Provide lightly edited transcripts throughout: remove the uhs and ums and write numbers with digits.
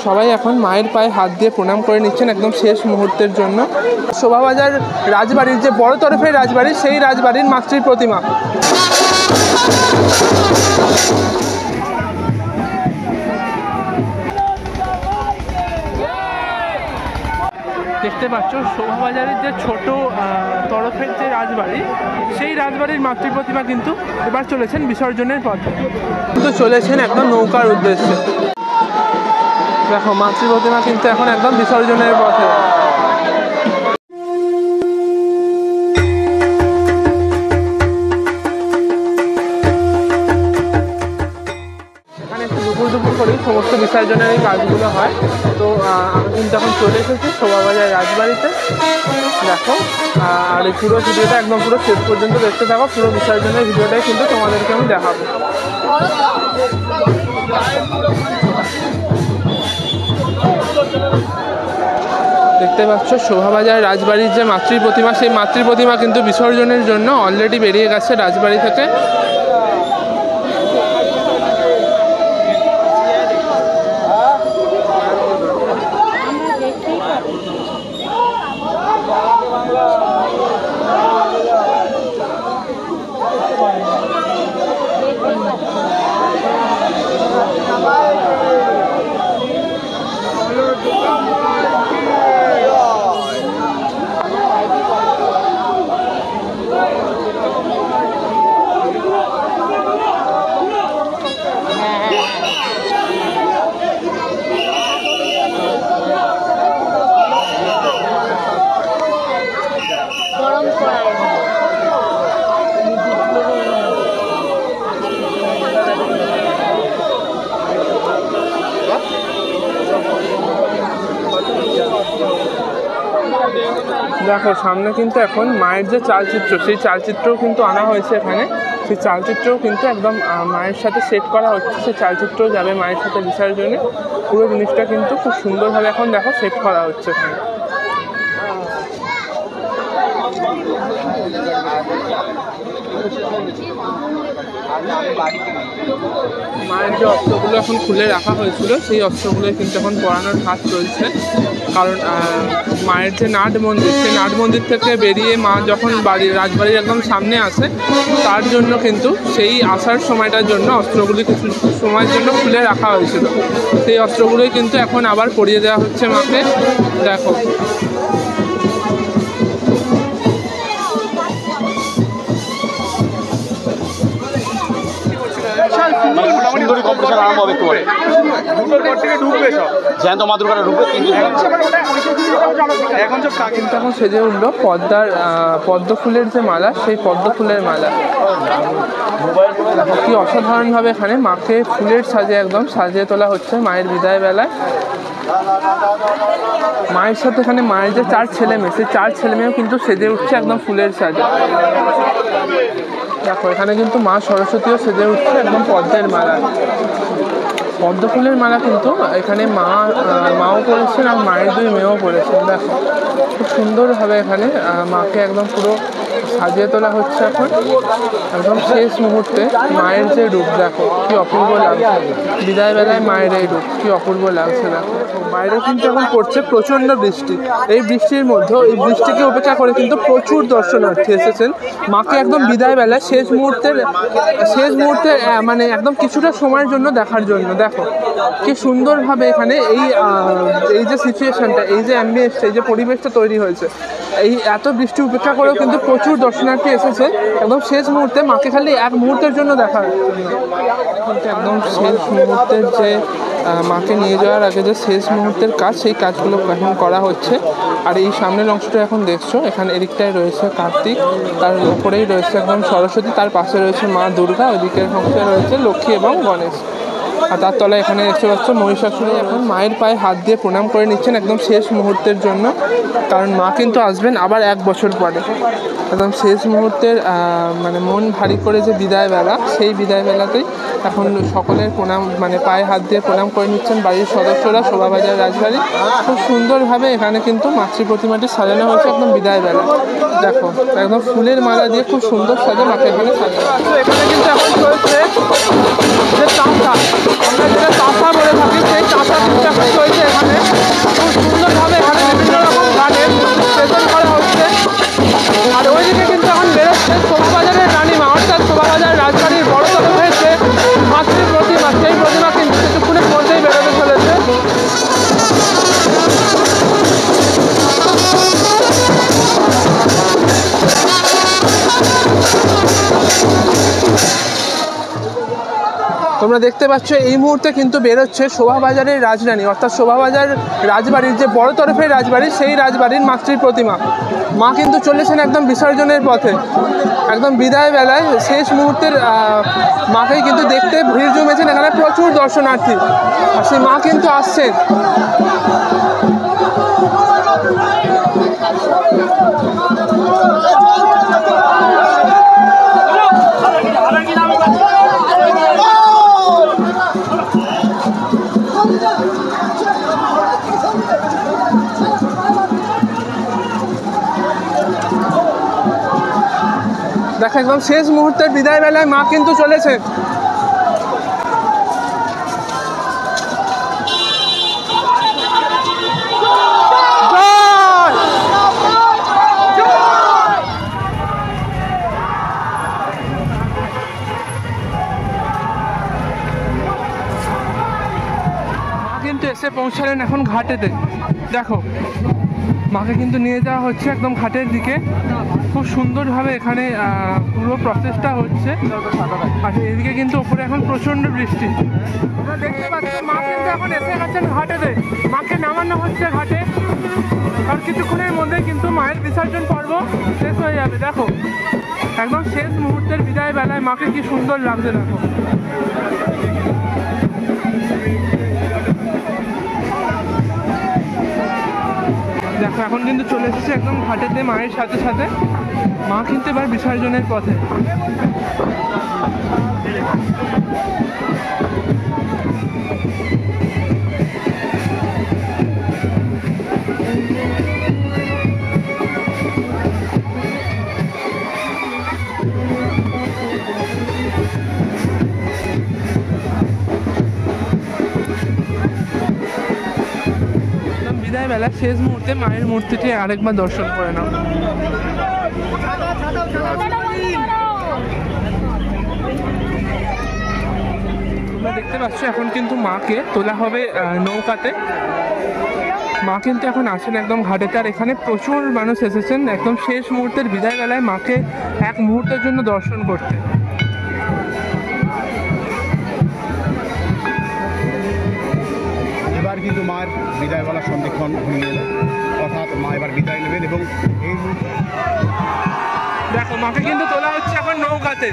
সবাই এখন মায়ের পায়ে হাত দিয়ে প্রণাম করে নিচ্ছেন একদম শেষ মুহূর্তের জন্য। শোভাবাজার রাজবাড়ির যে বড় তরফের রাজবাড়ি, সেই রাজবাড়ির মাতৃ প্রতিমা। দেখতে পাচ্ছ শোভাবাজারের যে ছোট তরফের যে রাজবাড়ি, সেই রাজবাড়ির মাতৃ প্রতিমা কিন্তু এবার চলেছেন বিসর্জনের পথে, কিন্তু চলেছেন একদম নৌকার উদ্দেশ্যে। দেখো মাতৃ প্রতিমা কিন্তু এখন একদম বিসর্জনের পথে। দুপুর করেই সমস্ত বিসর্জনের এই কাজগুলো হয়। তো আমি কিন্তু এখন চলে এসেছি শোভাবাজার রাজবাড়িতে। দেখো আর এই পুরো ভিডিওটা একদম পুরো শেষ পর্যন্ত দেখতে থাকো। পুরো বিসর্জনের ভিডিওটাই কিন্তু তোমাদেরকে আমি দেখাবো। দেখতে পাচ্ছ শোভাবাজার রাজবাড়ির যে মাতৃ প্রতিমা, সেই মাতৃ প্রতিমা কিন্তু বিসর্জনের জন্য অলরেডি বেরিয়ে গেছে রাজবাড়ি থেকে। দেখো সামনে কিন্তু এখন মায়ের যে চালচিত্র, সেই চালচিত্রও কিন্তু আনা হয়েছে এখানে। সেই চালচিত্রও কিন্তু একদম মায়ের সাথে সেট করা হচ্ছে। সেই চালচিত্রও যাবে মায়ের সাথে বিসর্জনে। পুরো জিনিসটা কিন্তু খুব সুন্দরভাবে এখন দেখো সেট করা হচ্ছে এখানে। মায়ের যে অস্ত্রগুলো এখন খুলে রাখা হয়েছিল, সেই অস্ত্রগুলোই কিন্তু এখন পরানোর কাজ চলছে। কারণ মায়ের যে নাট মন্দির, সেই নাট মন্দির থেকে বেরিয়ে মা যখন রাজবাড়ির একদম সামনে আসে, তার জন্য কিন্তু সেই আসার সময়টার জন্য অস্ত্রগুলি কিছু সময়ের জন্য খুলে রাখা হয়েছিল। সেই অস্ত্রগুলোই কিন্তু এখন আবার পরিয়ে দেওয়া হচ্ছে মাকে। দেখো কিন্তু এখন সেজে উঠলো পদ্ম ফুলের যে মালা, সেই পদ্ম ফুলের মালা। কি অসাধারণভাবে এখানে মাকে ফুলের সাজে একদম সাজিয়ে তোলা হচ্ছে মায়ের বিদায় বেলায়। মায়ের সাথে এখানে মায়ের যে 4 ছেলে মেয়ে, সেই 4 ছেলে মেয়েও কিন্তু সেজে উঠছে একদম ফুলের সাজে। দেখো এখানে কিন্তু মা সরস্বতীও সেজে উঠছে একদম পদ্মের মালা। পদ্ম ফুলের মালা কিন্তু এখানে মাও পরেছেন আর মায়ের 2 মেয়েও পরেছেন। দেখো খুব সুন্দরভাবে এখানে মাকে একদম পুরো সাজিয়ে তোলা হচ্ছে এখন একদম শেষ মুহূর্তে। মায়ের যে রূপ দেখো কি অপূর্ব লাগছে, বিদায় বেলায় মায়ের এই রূপ কি অপূর্ব লাগছে। দেখো বাইরে কিন্তু এখন পড়ছে প্রচণ্ড বৃষ্টি। এই বৃষ্টির মধ্যেও এই বৃষ্টিকে উপেক্ষা করে কিন্তু প্রচুর দর্শনার্থী এসেছেন মাকে একদম বিদায় বেলায় শেষ মুহূর্তে মানে একদম কিছুটা সময়ের জন্য দেখার জন্য। দেখো কি সুন্দরভাবে এখানে এই যে সিচুয়েশনটা, এই যে অ্যাম্বিয়েন্সটা, এই যে পরিবেশটা তৈরি হয়েছে, এই এত বৃষ্টি উপেক্ষা করেও কিন্তু প্রচুর দর্শনার্থী এসেছে একদম শেষ মুহূর্তে মাকে খালি এক মুহূর্তের জন্য দেখার জন্য। একদম শেষ মুহূর্তের যে মাকে নিয়ে যাওয়ার আগে যে শেষ মুহূর্তের কাজ, সেই কাজগুলো এখন করা হচ্ছে। আর এই সামনের অংশটা এখন দেখছো, এখানে এদিকটায় রয়েছে কার্তিক, তার উপরেই রয়েছে একদম সরস্বতী, তার পাশে রয়েছে মা দুর্গা, ওইদিকের অংশে রয়েছে লক্ষ্মী এবং গণেশ। আর তার তলায় এখানে দেখতে পাচ্ছ মহিষাসুর এখন মায়ের পায়ে হাত দিয়ে প্রণাম করে নিচ্ছেন একদম শেষ মুহূর্তের জন্য। কারণ মা কিন্তু আসবেন আবার 1 বছর পরে। একদম শেষ মুহূর্তের মানে মন ভারী করে যে বিদায় বেলা, সেই বিদায় বেলাতেই এখন সকলের প্রণাম মানে পায়ে হাত দিয়ে প্রণাম করে নিচ্ছেন বাড়ির সদস্যরা। শোভাবাজার রাজবাড়ি খুব সুন্দরভাবে এখানে কিন্তু মাতৃ প্রতিমাটি সাজানো হয়েছে একদম বিদায় বেলা। দেখো একদম ফুলের মালা দিয়ে খুব সুন্দর সাজে মাকে এখানে সাজানো। এখানে কিন্তু এখন চলছে যে চাষা, আমরা যেটা চাষা বলে থাকি, সেই চাষা কিন্তু এখন চলছে তোমরা দেখতে পাচ্ছ এই মুহূর্তে কিন্তু বেরোচ্ছে শোভাবাজারের রাজরানী, অর্থাৎ শোভাবাজার রাজবাড়ির যে বড় তরফের রাজবাড়ি, সেই রাজবাড়ির মাতৃ প্রতিমা। মা কিন্তু চলেছেন একদম বিসর্জনের পথে, একদম বিদায় বেলায় শেষ মুহূর্তের মাকেই কিন্তু দেখতে ভিড় জমেছেন এখানে প্রচুর দর্শনার্থী। আর সেই মা কিন্তু আসছেন। দেখো একদম শেষ মুহূর্তের বিদায় বেলায় মা কিন্তু চলেছে। কিন্তু এসে পৌঁছালেন এখন ঘাটেতে। দেখো মাকে কিন্তু নিয়ে যাওয়া হচ্ছে একদম ঘাটের দিকে। খুব সুন্দরভাবে এখানে পুরো প্রসেসটা হচ্ছে। আর এদিকে কিন্তু ওপরে এখন প্রচণ্ড বৃষ্টি। তোমরা দেখতে পাচ্ছ মা কিন্তু এখন এসে গেছেন ঘাটেতে। মাকে নামানো হচ্ছে ঘাটে। আর কিছুক্ষণের মধ্যে কিন্তু মায়ের বিসর্জন পর্ব শেষ হয়ে যাবে। দেখো একদম শেষ মুহূর্তের বিদায় বেলায় মাকে কি সুন্দর লাগছে। দেখো দেখো এখন কিন্তু চলে এসেছে একদম ঘাটেতে মায়ের সাথে সাথে। মা কিন্তু এবার বিসর্জনের পথে। বিদায় বেলা শেষ মুহূর্তে মায়ের মূর্তিটি আরেকবার দর্শন করে নাও। তোমরা দেখতে পাচ্ছ এখন কিন্তু মাকে তোলা হবে নৌকাতে। মা কিন্তু এখন আসেন একদম ঘাটেতে। আর এখানে প্রচুর মানুষ এসেছেন একদম শেষ মুহূর্তের বিদায় বেলায় মাকে এক মুহূর্তের জন্য দর্শন করতে। এবার কিন্তু মায়ের বিদায় বলার সন্ধিক্ষণ ঘনিয়ে এলো, অর্থাৎ মা এবার বিদায় নেবেন। এবং এই দেখো মাকে কিন্তু তোলা হচ্ছে এখন নৌকাতে।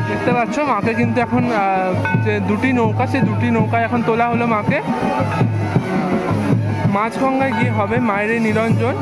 দেখতে পাচ্ছ মাকে কিন্তু এখন যে দুটি নৌকা, সেই দুটি নৌকায় এখন তোলা হলো মাকে। মাঝগঙ্গায় গিয়ে হবে মায়ের নিরঞ্জন।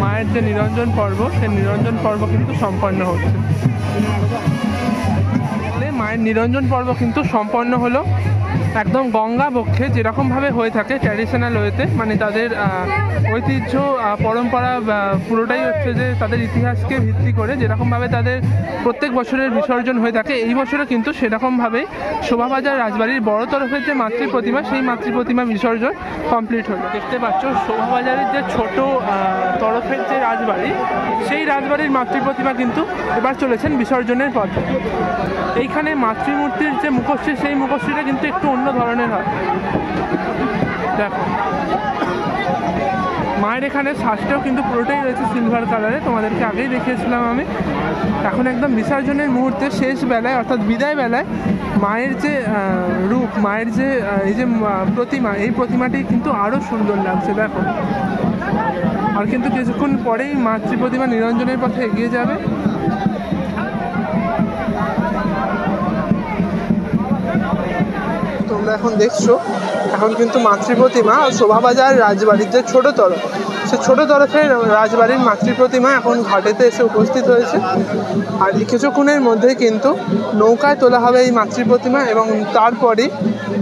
মায়ের যে নিরঞ্জন পর্ব, সেই নিরঞ্জন পর্ব কিন্তু সম্পন্ন হচ্ছে। মায়ের নিরঞ্জন পর্ব কিন্তু সম্পন্ন হলো। একদম গঙ্গা বক্ষে যেরকমভাবে হয়ে থাকে ট্র্যাডিশনাল ওয়েতে, মানে তাদের ঐতিহ্য পরম্পরা পুরোটাই হচ্ছে যে তাদের ইতিহাসকে ভিত্তি করে যেরকমভাবে তাদের প্রত্যেক বছরের বিসর্জন হয়ে থাকে, এই বছরও কিন্তু সেরকমভাবেই শোভাবাজার রাজবাড়ির বড় তরফের যে মাতৃ প্রতিমা, সেই মাতৃ প্রতিমা বিসর্জন কমপ্লিট হলো। দেখতে পাচ্ছ শোভাবাজারের যে ছোট তরফের যে রাজবাড়ি, সেই রাজবাড়ির মাতৃ প্রতিমা কিন্তু এবার চলেছেন বিসর্জনের পথে। এইখানে মাতৃমূর্তির যে মুখশ্রী, সেই মুখশ্রীটা কিন্তু একটু অন্য ধরনের হয়। দেখো মায়ের এখানে শ্বাসটাও কিন্তু পুরোটাই রয়েছে সিলভার কালারে, তোমাদেরকে আগেই দেখিয়েছিলাম আমি। এখন একদম বিসর্জনের মুহূর্তে শেষ বেলায় অর্থাৎ বিদায় বেলায় মায়ের যে রূপ, মায়ের যে এই যে প্রতিমা, এই প্রতিমাটি কিন্তু আরও সুন্দর লাগছে। দেখো আর কিন্তু কিছুক্ষণ পরেই মাতৃ প্রতিমা নিরঞ্জনের পথে এগিয়ে যাবে। তোমরা এখন দেখছো এখন কিন্তু মাতৃ প্রতিমা শোভাবাজার রাজবাড়ির যে ছোট তরফ, সে ছোট তরফের রাজবাড়ির মাতৃ প্রতিমা এখন ঘাটেতে এসে উপস্থিত হয়েছে। আর কিছুক্ষণের মধ্যেই কিন্তু নৌকায় তোলা হবে এই মাতৃ প্রতিমা, এবং তারপরই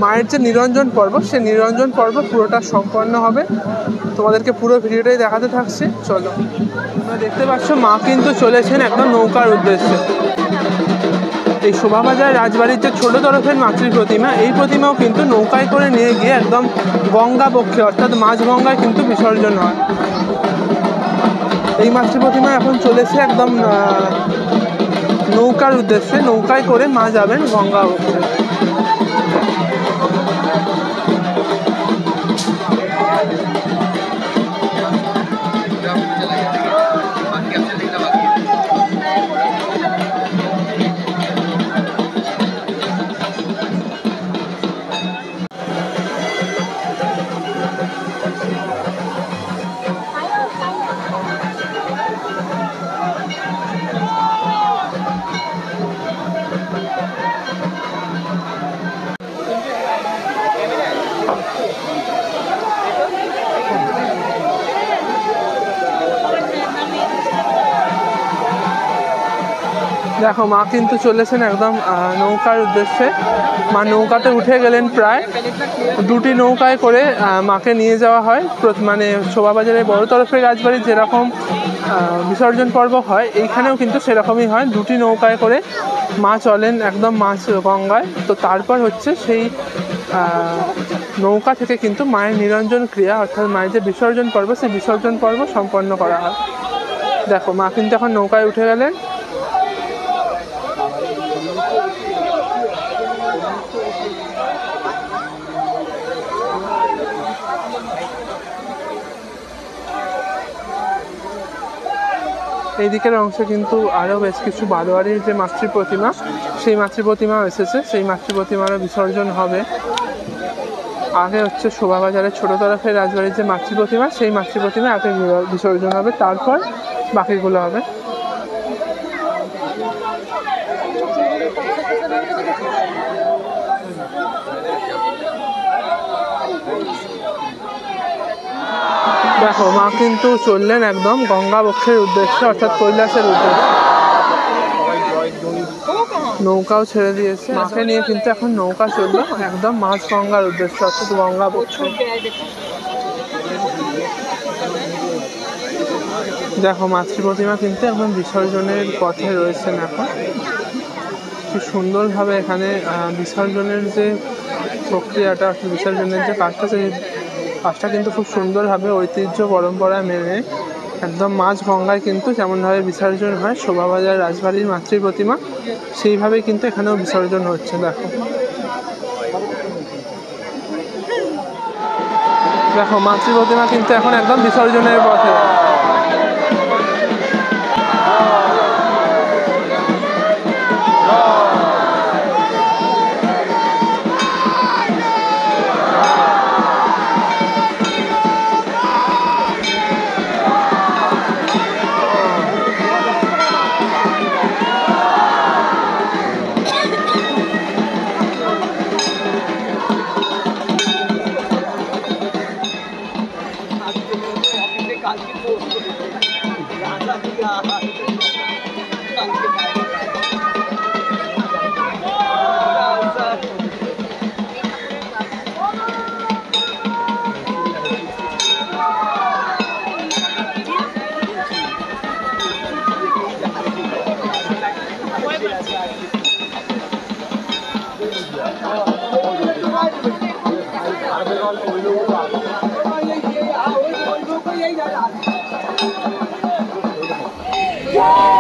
মায়ের যে নিরঞ্জন পর্ব, সে নিরঞ্জন পর্ব পুরোটা সম্পন্ন হবে। তোমাদেরকে পুরো ভিডিওটাই দেখাতে থাকছে, চলো। তোমরা দেখতে পাচ্ছ মা কিন্তু চলেছেন একদম নৌকার উদ্দেশ্যে। এই শোভাবাজার রাজবাড়ির যে ছোট তরফের মাতৃ প্রতিমা, এই প্রতিমাও কিন্তু নৌকায় করে নিয়ে গিয়ে একদম গঙ্গা বক্ষে অর্থাৎ মাঝ গঙ্গায় কিন্তু বিসর্জন হয়। এই মাতৃ প্রতিমা এখন চলেছে একদম নৌকার উদ্দেশ্যে, নৌকায় করে মা যাবেন গঙ্গা বক্ষে। দেখো মা কিন্তু চলেছেন একদম নৌকার উদ্দেশ্যে। মা নৌকাতে উঠে গেলেন। প্রায় দুটি নৌকায় করে মাকে নিয়ে যাওয়া হয়। মানে শোভাবাজারের বড় তরফের রাজবাড়ির যেরকম বিসর্জন পর্ব হয়, এইখানেও কিন্তু সেরকমই হয়। দুটি নৌকায় করে মা চলেন একদম মাঝ গঙ্গায়। তো তারপর হচ্ছে সেই নৌকা থেকে কিন্তু মায়ের নিরঞ্জন ক্রিয়া অর্থাৎ মায়ের যে বিসর্জন পর্ব, সেই বিসর্জন পর্ব সম্পন্ন করা হয়। দেখো মা কিন্তু এখন নৌকায় উঠে গেলেন। এই দিকের অংশে কিন্তু আরও বেশ কিছু বারোয়ারির যে মাতৃ প্রতিমা, সেই মাতৃ প্রতিমাও এসেছে। সেই মাতৃ প্রতিমারও বিসর্জন হবে। আগে হচ্ছে শোভাবাজারের ছোট তরফের রাজবাড়ির যে মাতৃ প্রতিমা, সেই মাতৃ প্রতিমা আগে বিসর্জন হবে, তারপর বাকিগুলো হবে। দেখো মা কিন্তু চললেন একদম গঙ্গা বক্ষের উদ্দেশ্যে অর্থাৎ কৈলাসের উদ্দেশ্যে। নৌকাও ছেড়ে দিয়েছে। মাকে নিয়ে কিন্তু এখন নৌকা চললো একদম মাঝ গঙ্গার উদ্দেশ্যে অর্থাৎ গঙ্গা বক্ষে। দেখো মাতৃ প্রতিমা কিন্তু একদম বিসর্জনের পথে রয়েছেন এখন। খুব সুন্দরভাবে এখানে বিসর্জনের যে প্রক্রিয়াটা অর্থাৎ বিসর্জনের যে কাজটা, সেই কাজটা কিন্তু খুব সুন্দরভাবে ঐতিহ্য পরম্পরা মেনে একদম মাঝ গঙ্গায় কিন্তু যেমনভাবে বিসর্জন হয় শোভাবাজার রাজবাড়ির মাতৃ প্রতিমা, সেইভাবেই কিন্তু এখানেও বিসর্জন হচ্ছে। দেখো দেখো মাতৃ প্রতিমা কিন্তু এখন একদম বিসর্জনের পথে। Wow,